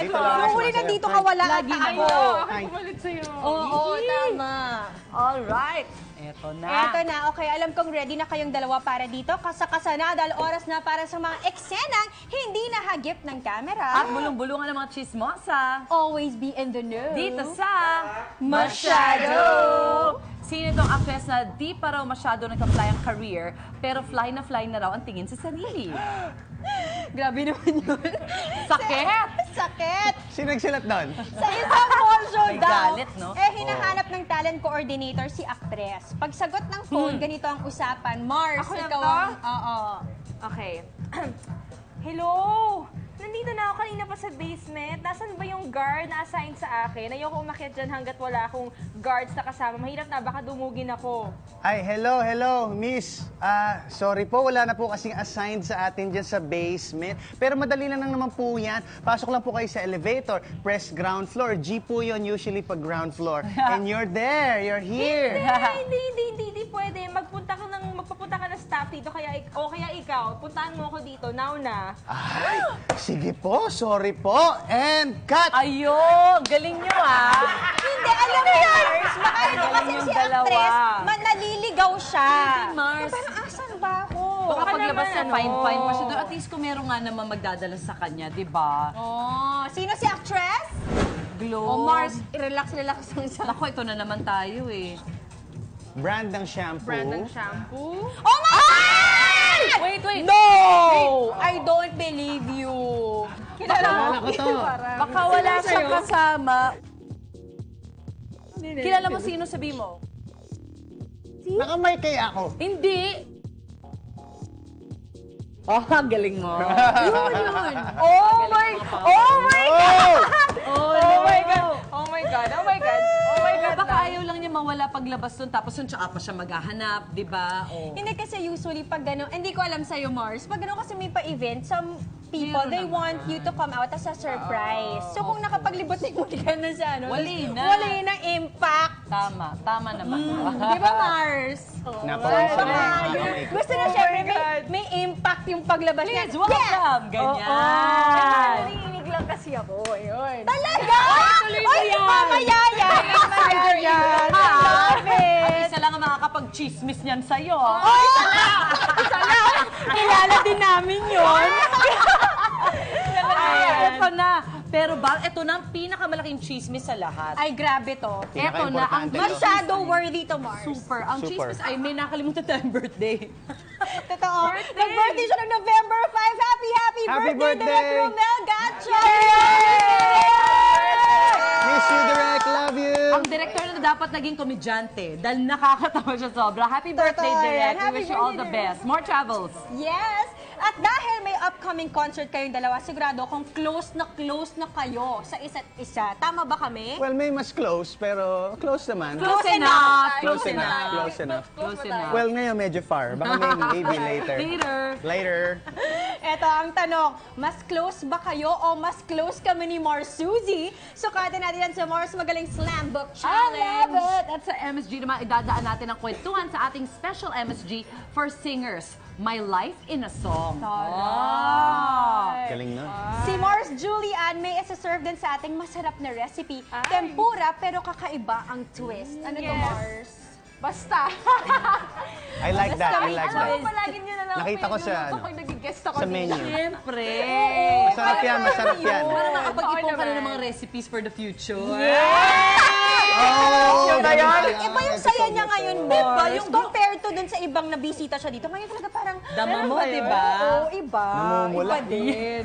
Dito lang ako Nung huli na dito ka, wala at Lagi ako. Ako pumalit sa'yo. Oo, tama. Alright. Eto na. Eto na, okay, alam kong ready na kayong dalawa para dito. Kasakasa na, dahil oras na para sa mga eksenang hindi nahagip ng camera. At bulong-bulungan ng mga chismosa. Always be in the know. Dito sa Masyado! Sino itong actress na di pa raw masyado nagka-fly ang career, pero fly na raw ang tingin sa sarili? Grabe naman yun. Sakit! Sakit! Sino nagsulat doon? Sa isang mall show May daw, galit, no? hinahanap ng talent coordinator si actress. Pagsagot ng phone, ganito ang usapan. Mars, Ako na ikaw to? ang... Oo. Okay. Hello! Nandito na ako kanina pa sa basement. Nasaan ba yung guard na assigned sa akin? Ayoko umakyat dyan hanggat wala akong guards na kasama. Mahirap na, baka dumugin ako. Ay, hello, miss. Sorry po, wala na po kasing assigned sa atin dyan sa basement. Pero madali lang naman po yan. Pasok lang po kayo sa elevator, press ground floor. G po yun usually pag ground floor. And you're there, you're here. Hindi pwede. Magpapunta ka ng staff dito, kaya ikaw, puntahan mo ako dito, now na. Ay, sige po, sorry po. And cut! Ayun! Galing nyo, ah! Hindi, alam mo yun! Baka ito kasi yung si dalawa. actress, naliligaw siya. Si Mars. Parang asan ba ako? Baka paglabas naman, na ano? fine pa siya doon. At least kung meron nga naman magdadala sa kanya, di ba? Oh, sino si actress? Glow. Oh, Mars, relax lang sa... Naku, ito na naman tayo eh. Brand ng shampoo. Brand ng shampoo. Oh my God! Wait! No! I don't believe you. Kilala ko to. Baka wala siyang kasama. Kilala mo sino, sabi mo? Nakamay kaya ako. Hindi! Oh, galing mo. Yun. Oh my God! Baka ayaw lang niya mawala paglabas doon, tapos yun tsaka pa siya maghahanap, di ba? Oh. Hindi kasi usually pag gano'n, hindi ko alam sa'yo, Mars, pag gano'n kasi may pa-event, some people, they want you to come out as a surprise. So kung nakapaglibot-libot ka na sa ano, Wali na. Wala na impact. Tama naman. Di ba, Mars? Napawisan na. Gusto na syempre may impact yung paglabas niya. Please, welcome! Ganyan. Narinig lang kasi ako. Ayun. Talaga? tuloy Oy, mo yan. mamaya yan! Mamaya yan! I love At it! isa lang ang makakapag-chismis niyan sa'yo. Oy, isa lang! Kilala din namin yun. Ito na. Pero ito na ang pinakamalaking chismis sa lahat. Ay, grabe to. Ito na ang Pinaka-importante to. Masyado worthy to, Mars. super. Ang Super. chismis ay may nakalimutan tayong birthday. Totoo. Nag-birthday siya ng November 5. Happy Happy birthday, birthday! Direk Romel Gacho! Miss you, Direk. Love you. Ang director na dapat naging komedyante dahil nakakatawa siya sobra. Happy birthday, Totoo yan. Direk. We Happy wish you all birthday, the Direk. best. More travels. Yes! At dahil may upcoming concert kayong dalawa, sigurado kung close na kayo sa isa't isa. Tama ba kami? Well, may mas close, pero close naman. Close enough. Close enough. Close enough. Close enough. Well, ngayon medyo far. Baka maybe later. Later. Eto ang tanong, mas close ba kayo o mas close kami ni Mars Suzy? Sukatin natin yan sa Mars Magaling Slam Book Challenge. I love it! At sa MSG naman, idadaan natin ang kwentuhan sa ating special MSG for singers. My Life in a Song. Galing na. Si Mars Julian may isa-serve din sa ating masarap na recipe. Tempura pero kakaiba ang twist. Ano to, Yes. Mars? Basta. I like that. I like Alam mo, that. palagi nyo na lang Nakita ko sa, pinagluto pag nag-guest ako sa dito. menu. Siyempre! Masarap yan, masarap yan. Para makapag-ipon ka na naman. ng mga recipes for the future. Oh, Iba yung saya niya ngayon, Mars. Diba? Yung compared to dun sa ibang nabisita siya dito. Ngayon talaga parang... Dama mo, di ba? Oo, iba. Namumula. Iba din.